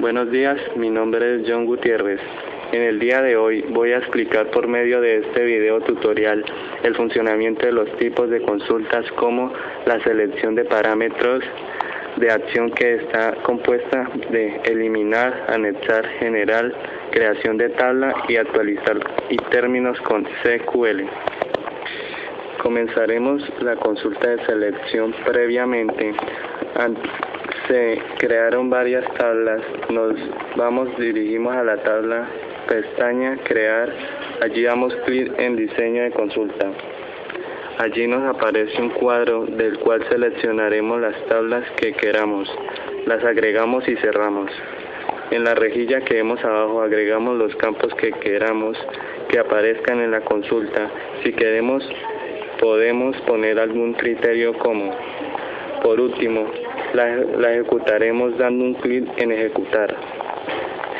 Buenos días, mi nombre es John Gutiérrez. En el día de hoy voy a explicar por medio de este video tutorial el funcionamiento de los tipos de consultas como la selección de parámetros de acción que está compuesta de eliminar, anexar, generar, creación de tabla y actualizar y términos con SQL. Comenzaremos la consulta de selección. Previamente se crearon varias tablas. Dirigimos a la tabla, pestaña crear, allí damos clic en diseño de consulta. Allí nos aparece un cuadro del cual seleccionaremos las tablas que queramos, las agregamos y cerramos. En la rejilla que vemos abajo agregamos los campos que queramos que aparezcan en la consulta. Si queremos podemos poner algún criterio como. Por último, la ejecutaremos dando un clic en ejecutar.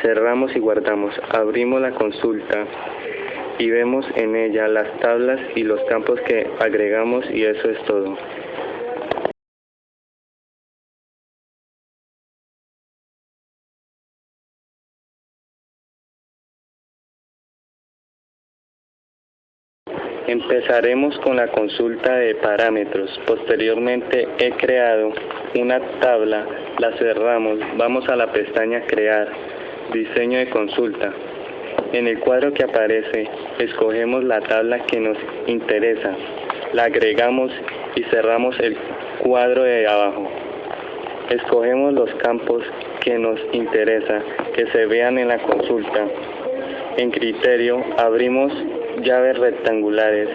Cerramos y guardamos. Abrimos la consulta y vemos en ella las tablas y los campos que agregamos y eso es todo. Empezaremos con la consulta de parámetros. Posteriormente he creado una tabla, la cerramos, vamos a la pestaña crear, diseño de consulta. En el cuadro que aparece, escogemos la tabla que nos interesa, la agregamos y cerramos el cuadro de abajo. Escogemos los campos que nos interesa, que se vean en la consulta. En criterio, abrimos llaves rectangulares.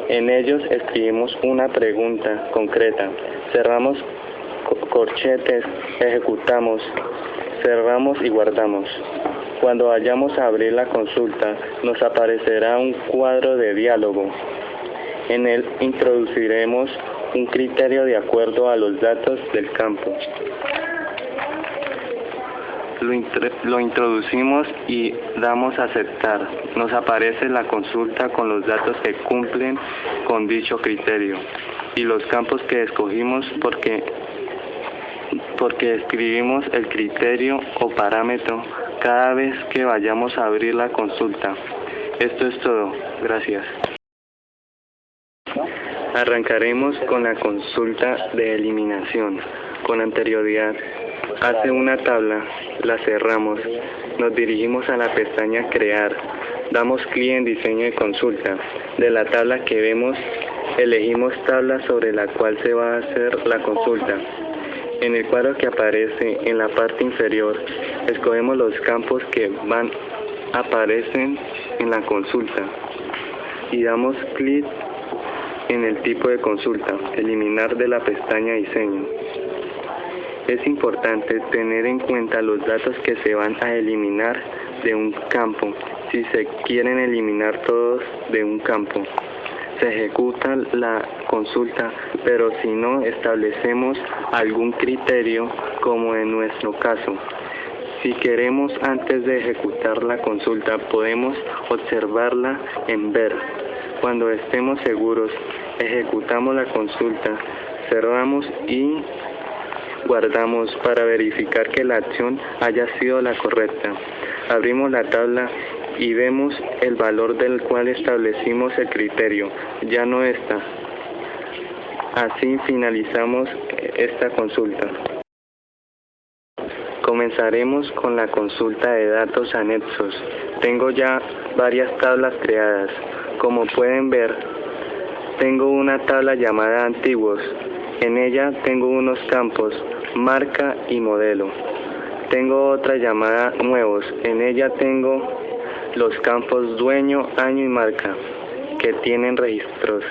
En ellos escribimos una pregunta concreta. Cerramos corchetes, ejecutamos, cerramos y guardamos. Cuando vayamos a abrir la consulta, nos aparecerá un cuadro de diálogo. En él introduciremos un criterio de acuerdo a los datos del campo. Lo introducimos y damos a aceptar. Nos aparece la consulta con los datos que cumplen con dicho criterio y los campos que escogimos porque escribimos el criterio o parámetro cada vez que vayamos a abrir la consulta. Esto es todo. Gracias. Arrancaremos con la consulta de eliminación. Con anterioridad, hace una tabla, la cerramos, nos dirigimos a la pestaña crear, damos clic en diseño de consulta. De la tabla que vemos, elegimos tabla sobre la cual se va a hacer la consulta. En el cuadro que aparece en la parte inferior, escogemos los campos que aparecen en la consulta y damos clic en el tipo de consulta, eliminar de la pestaña diseño. Es importante tener en cuenta los datos que se van a eliminar de un campo. Si se quieren eliminar todos de un campo, se ejecuta la consulta, pero si no, establecemos algún criterio como en nuestro caso. Si queremos antes de ejecutar la consulta, podemos observarla en ver. Cuando estemos seguros, ejecutamos la consulta, cerramos y guardamos para verificar que la acción haya sido la correcta. Abrimos la tabla y vemos el valor del cual establecimos el criterio, ya no está. Así finalizamos esta consulta. Comenzaremos con la consulta de datos anexos. Tengo ya varias tablas creadas. Como pueden ver, tengo una tabla llamada antiguos. En ella tengo unos campos, marca y modelo. Tengo otra llamada nuevos. En ella tengo los campos dueño, año y marca, que tienen registros,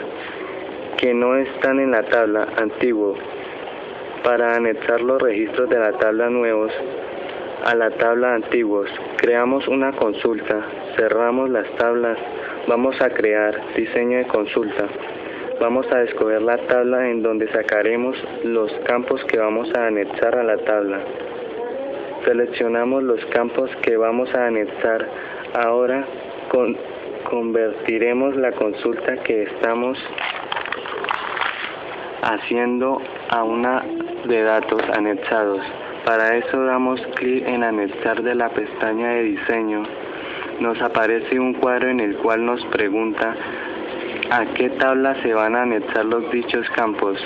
que no están en la tabla antiguo. Para anexar los registros de la tabla nuevos a la tabla antiguos, creamos una consulta, cerramos las tablas, vamos a crear diseño de consulta. Vamos a escoger la tabla en donde sacaremos los campos que vamos a anexar a la tabla. Seleccionamos los campos que vamos a anexar. Ahora convertiremos la consulta que estamos haciendo a una de datos anexados. Para eso damos clic en anexar de la pestaña de diseño. Nos aparece un cuadro en el cual nos pregunta a qué tabla se van a anexar los dichos campos.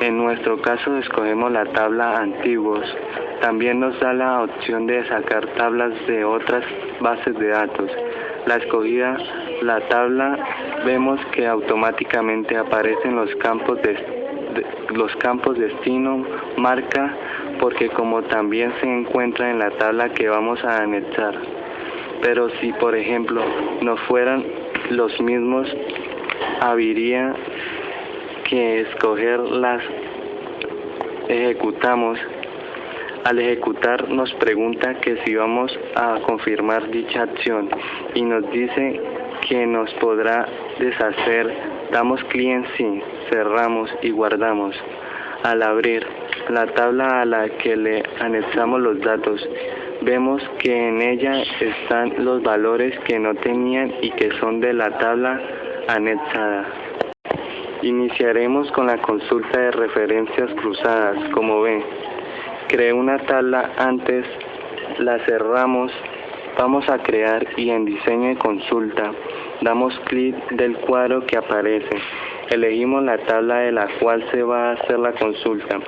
En nuestro caso escogemos la tabla antiguos. También nos da la opción de sacar tablas de otras bases de datos. La escogida, la tabla, vemos que automáticamente aparecen los campos destino, marca, porque como también se encuentra en la tabla que vamos a anexar. Pero si por ejemplo no fueran los mismos, habría que escoger las ejecutamos. Al ejecutar nos pregunta que si vamos a confirmar dicha acción y nos dice que nos podrá deshacer. Damos clic en sí, cerramos y guardamos. Al abrir la tabla a la que le anexamos los datos, vemos que en ella están los valores que no tenían y que son de la tabla anexada. Iniciaremos con la consulta de referencias cruzadas. Como ven, creé una tabla antes, la cerramos, vamos a crear y en diseño de consulta damos clic del cuadro que aparece. Elegimos la tabla de la cual se va a hacer la consulta.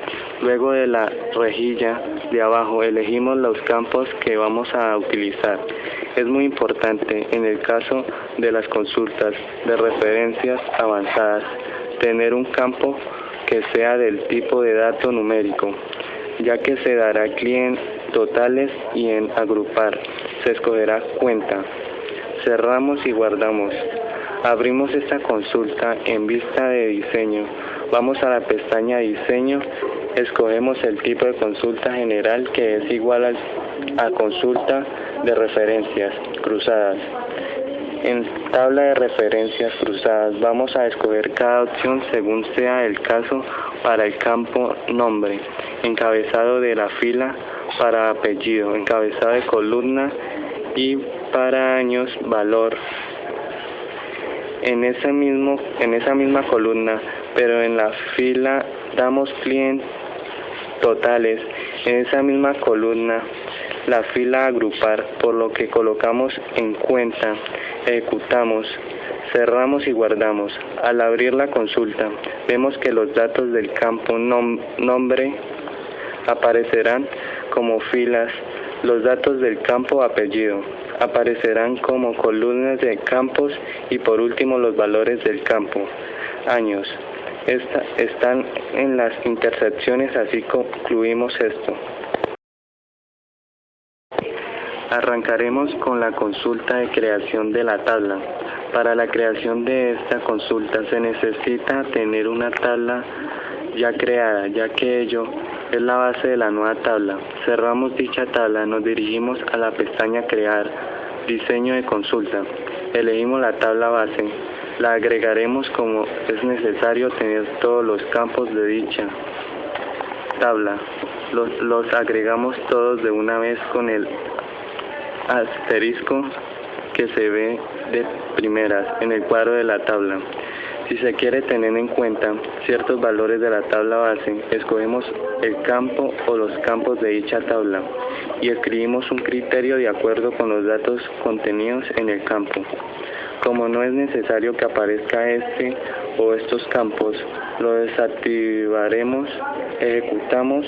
Luego de la rejilla de abajo elegimos los campos que vamos a utilizar. Es muy importante en el caso de las consultas de referencias avanzadas tener un campo que sea del tipo de dato numérico, ya que se dará clic en totales y en agrupar se escogerá cuenta. Cerramos y guardamos. Abrimos esta consulta en vista de diseño. Vamos a la pestaña diseño, escogemos el tipo de consulta general que es igual a consulta de referencias cruzadas. En tabla de referencias cruzadas vamos a escoger cada opción según sea el caso. Para el campo nombre, encabezado de la fila para apellido, encabezado de columna y para años valor. En esa misma columna, pero en la fila damos clic en totales. En esa misma columna, la fila agrupar, por lo que colocamos en cuenta, ejecutamos, cerramos y guardamos. Al abrir la consulta, vemos que los datos del campo nombre aparecerán como filas. Los datos del campo apellido aparecerán como columnas de campos y por último los valores del campo años. Están en las intersecciones, así concluimos esto. Arrancaremos con la consulta de creación de la tabla. Para la creación de esta consulta se necesita tener una tabla ya creada, ya que ello es la base de la nueva tabla. Cerramos dicha tabla, nos dirigimos a la pestaña Crear, Diseño de consulta. Elegimos la tabla base, la agregaremos como es necesario tener todos los campos de dicha tabla. Los agregamos todos de una vez con el asterisco que se ve de primeras en el cuadro de la tabla. Si se quiere tener en cuenta ciertos valores de la tabla base, escogemos el campo o los campos de dicha tabla y escribimos un criterio de acuerdo con los datos contenidos en el campo. Como no es necesario que aparezca este o estos campos, lo desactivaremos, ejecutamos,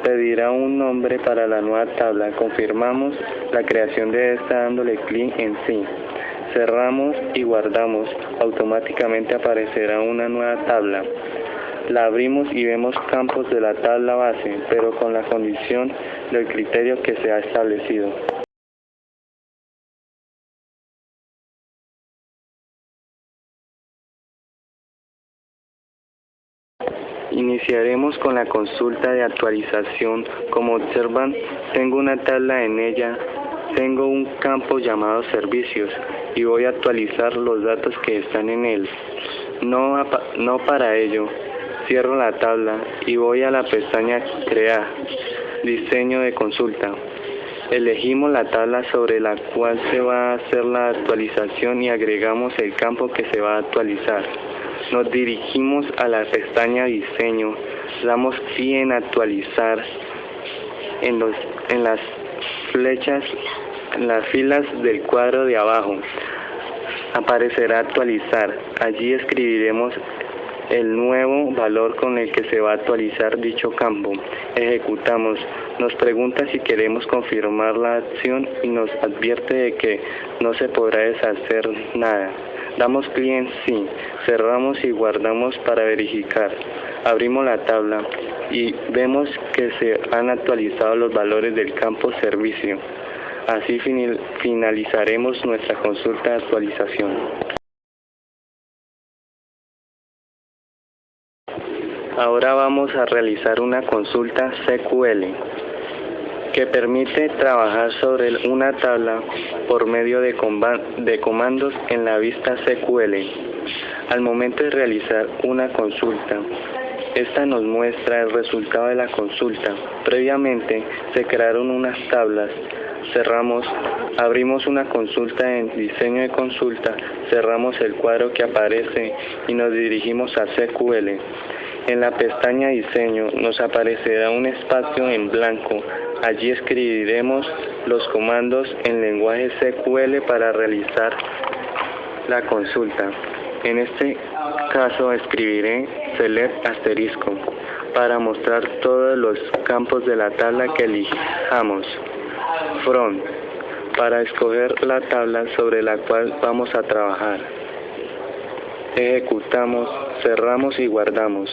pedirá un nombre para la nueva tabla, confirmamos la creación de esta dándole clic en sí. Cerramos y guardamos, automáticamente aparecerá una nueva tabla. La abrimos y vemos campos de la tabla base, pero con la condición del criterio que se ha establecido. Iniciaremos con la consulta de actualización. Como observan, tengo una tabla en ella. Tengo un campo llamado servicios y voy a actualizar los datos que están en él. No para ello, cierro la tabla y voy a la pestaña Crear, Diseño de consulta. Elegimos la tabla sobre la cual se va a hacer la actualización y agregamos el campo que se va a actualizar. Nos dirigimos a la pestaña Diseño, damos clic en Actualizar en las flechas, en las filas del cuadro de abajo. Aparecerá actualizar. Allí escribiremos el nuevo valor con el que se va a actualizar dicho campo. Ejecutamos. Nos pregunta si queremos confirmar la acción y nos advierte de que no se podrá deshacer nada. Damos clic en sí. Cerramos y guardamos para verificar. Abrimos la tabla y vemos que se han actualizado los valores del campo servicio. Así finalizaremos nuestra consulta de actualización. Ahora vamos a realizar una consulta SQL que permite trabajar sobre una tabla por medio de comandos en la vista SQL. Al momento de realizar una consulta, esta nos muestra el resultado de la consulta. Previamente se crearon unas tablas. Abrimos una consulta en diseño de consulta, cerramos el cuadro que aparece y nos dirigimos a SQL. En la pestaña Diseño nos aparecerá un espacio en blanco. Allí escribiremos los comandos en lenguaje SQL para realizar la consulta. En este caso escribiré select asterisco para mostrar todos los campos de la tabla que elijamos. From para escoger la tabla sobre la cual vamos a trabajar. Ejecutamos, cerramos y guardamos.